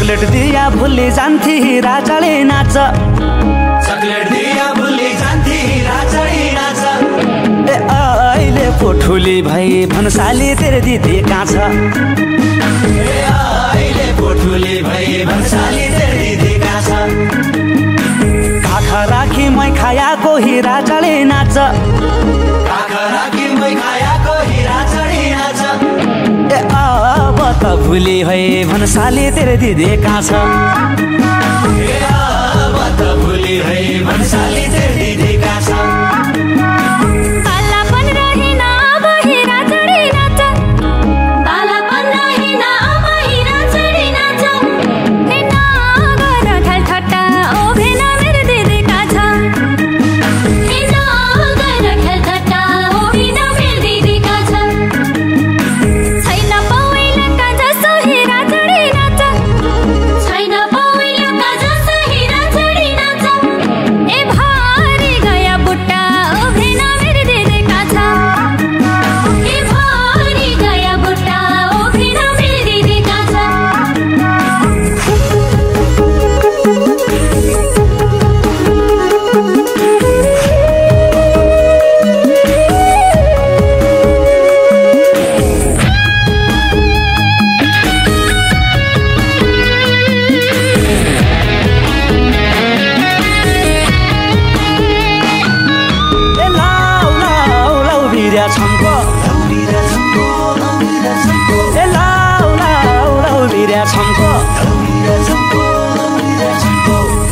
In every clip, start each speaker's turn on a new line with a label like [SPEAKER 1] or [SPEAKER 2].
[SPEAKER 1] chocolate दिया भुली जान्थी हिरा चढी नाच
[SPEAKER 2] chocolate दिया भुली जान्थी हिरा चढी नाच
[SPEAKER 1] ए अहिले पोठुली भई भन्साली तेरे दिदी कहाँ छ
[SPEAKER 2] ए अहिले पोठुली भई भन्साली तेरे दिदी कहाँ छ
[SPEAKER 1] काखा राखी मै खायाको हिरा चढी नाच
[SPEAKER 2] काखा राखी मै खायाको हिरा चढी नाच
[SPEAKER 1] ए अब त भुली है भन्साली तेरे दिदी कहाँ छ
[SPEAKER 2] ए अब त भुली है भन्साली तेरे दिदी कहाँ छ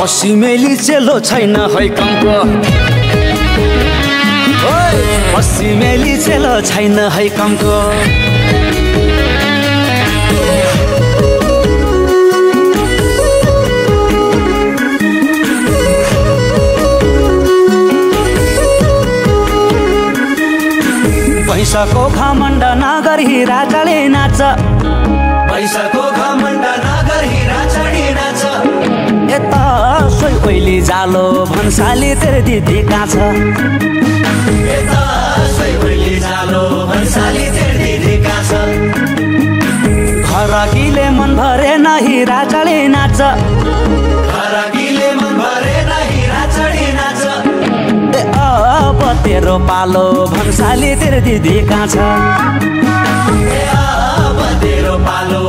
[SPEAKER 1] पश्चिमेली चेलो छैन है कम्को पश्चिमेली चेलो छैन है कम्को पैसाको घमण्ड नगर हिरा चढी नाच
[SPEAKER 2] पैसाको घमण्ड नगर हिरा चढी नाच
[SPEAKER 1] यता सोही ओइली जालो भन्साली तेरे दिदी कहाँ छ
[SPEAKER 2] यता सोही ओइली जालो भन्साली तेरे दिदी कहाँ छ
[SPEAKER 1] घरकीले मन भरे न हिरा चढी नाच
[SPEAKER 2] घरकीले मन भरे न हिरा चढी नाच
[SPEAKER 1] ए अब तेरो पालो भन्साली तेरे दिदी कहाँ छ
[SPEAKER 2] ए अब तेरो पालो